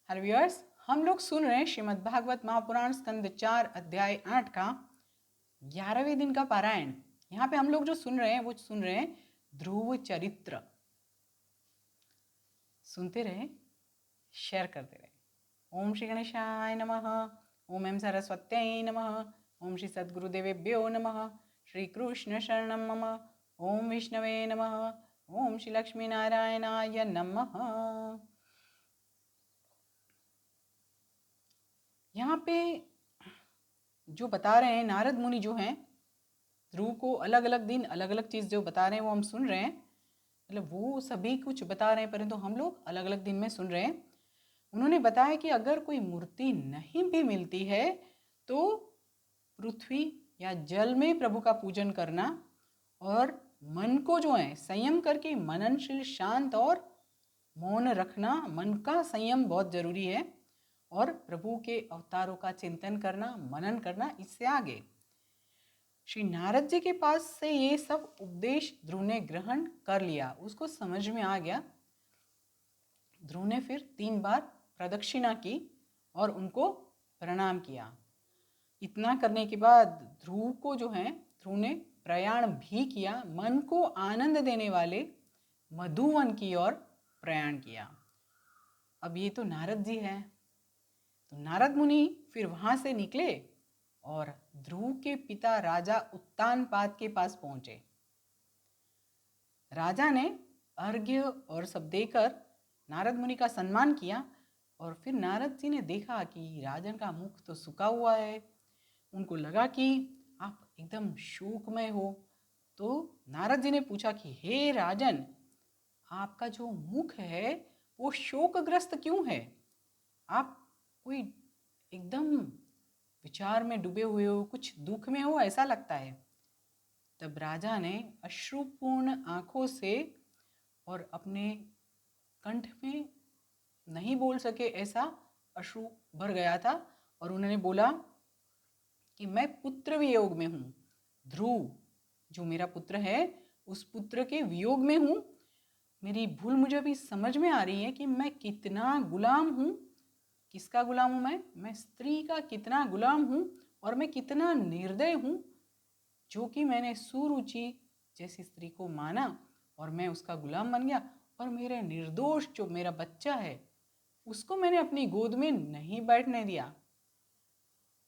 Hello viewers, हम लोग सुन रहे हैं श्रीमद् भागवत महापुराण स्कंद 4 अध्याय 8 का 11वें दिन का पारायण। यहाँ पे हम लोग जो सुन रहे हैं वो सुन रहे हैं ध्रुव चरित्र। सुनते रहे, शेयर करते रहे। ओम श्री गणेशाय नमः। ओम एम सरस्वत्यै नमः। ओम श्री सद्गुरुदेवेभ्यो नमः। श्री कृष्ण शरणं मम। ओम विष्णवे नमः। ओम श्री लक्ष्मी नारायणाय नमः। यहाँ पे जो बता रहे हैं नारद मुनि जो हैं, ध्रुव को अलग अलग दिन अलग अलग चीज़ जो बता रहे हैं वो हम सुन रहे हैं। मतलब वो सभी कुछ बता रहे हैं परंतु हम लोग अलग अलग दिन में सुन रहे हैं। उन्होंने बताया कि अगर कोई मूर्ति नहीं भी मिलती है तो पृथ्वी या जल में प्रभु का पूजन करना और मन को जो है संयम करके मननशील, शांत और मौन रखना, मन का संयम बहुत जरूरी है। और प्रभु के अवतारों का चिंतन करना, मनन करना, इससे आगे श्री नारद जी के पास से ये सब उपदेश ध्रुव ने ग्रहण कर लिया, उसको समझ में आ गया। ध्रुव ने फिर 3 बार प्रदक्षिणा की और उनको प्रणाम किया। इतना करने के बाद ध्रुव ने प्रयाण भी किया, मन को आनंद देने वाले मधुवन की ओर प्रयाण किया। अब ये तो नारद जी हैं, तो नारद मुनि फिर वहां से निकले और ध्रुव के पिता राजा उत्तानपाद के पास पहुंचे। राजा ने अर्घ्य और सब देकर नारद मुनि का सम्मान किया और फिर नारद जी ने देखा कि राजन का मुख तो सूखा हुआ है। उनको लगा कि आप एकदम शोकमय हो। तो नारद जी ने पूछा कि हे राजन, आपका जो मुख है वो शोकग्रस्त क्यों है? आप कोई एकदम विचार में डूबे हुए हो, कुछ दुख में हो ऐसा लगता है। तब राजा ने अश्रुपूर्ण आंखों से और अपने कंठ में नहीं बोल सके ऐसा अश्रु भर गया था और उन्होंने बोला कि मैं पुत्र वियोग में हूँ। ध्रुव जो मेरा पुत्र है उस पुत्र के वियोग में हूँ। मेरी भूल मुझे अभी समझ में आ रही है कि मैं कितना गुलाम हूँ। किसका गुलाम हूँ मैं स्त्री का कितना गुलाम हूँ और मैं कितना निर्दय हूँ जो कि मैंने सुरुचि जैसी स्त्री को माना और मैं उसका गुलाम बन गया और मेरे निर्दोष जो मेरा बच्चा है उसको मैंने अपनी गोद में नहीं बैठने दिया।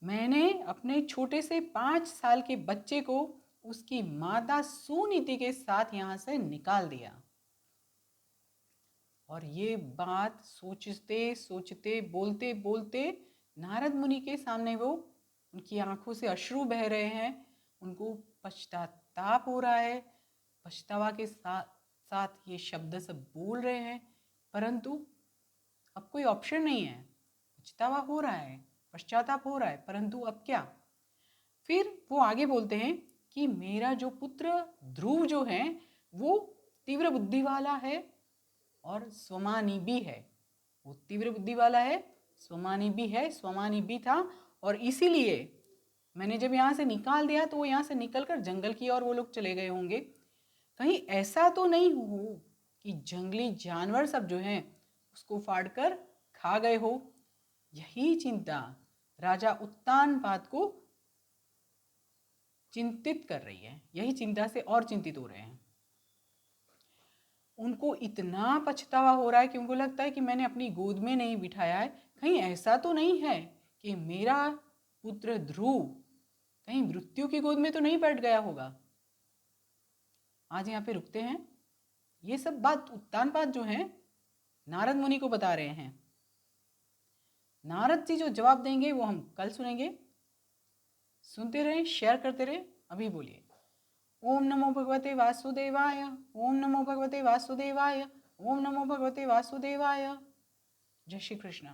मैंने अपने छोटे से 5 साल के बच्चे को उसकी माता सुनीति के साथ यहाँ से निकाल दिया। और ये बात सोचते सोचते बोलते बोलते नारद मुनि के सामने वो उनकी आंखों से अश्रु बह रहे हैं, उनको पश्चाताप हो रहा है, पछतावा के साथ साथ ये शब्द सब बोल रहे हैं, परंतु अब कोई ऑप्शन नहीं है। पछतावा हो रहा है, पश्चाताप हो रहा है, परंतु अब क्या? फिर वो आगे बोलते हैं कि मेरा जो पुत्र ध्रुव जो है वो तीव्र बुद्धि वाला है और स्वमानी भी है। वो तीव्र बुद्धि वाला है, स्वमानी भी है, स्वमानी भी था और इसीलिए मैंने जब यहाँ से निकाल दिया तो वो यहाँ से निकलकर जंगल की ओर वो लोग चले गए होंगे। कहीं ऐसा तो नहीं हो कि जंगली जानवर सब जो हैं उसको फाड़कर खा गए हो। यही चिंता राजा उत्तानपाद को चिंतित कर रही है। यही चिंता से और चिंतित हो रहे हैं। उनको इतना पछतावा हो रहा है कि उनको लगता है कि मैंने अपनी गोद में नहीं बिठाया है। कहीं ऐसा तो नहीं है कि मेरा पुत्र ध्रुव कहीं मृत्यु की गोद में तो नहीं बैठ गया होगा। आज यहाँ पे रुकते हैं। ये सब बात उत्तानपाद जो है नारद मुनि को बता रहे हैं। नारद जी जो जवाब देंगे वो हम कल सुनेंगे। सुनते रहे, शेयर करते रहे। अभी बोलिए ओम नमो भगवते वासुदेवाय। ओम नमो भगवते वासुदेवाय। ओम नमो भगवते वासुदेवाय। जय श्री कृष्ण।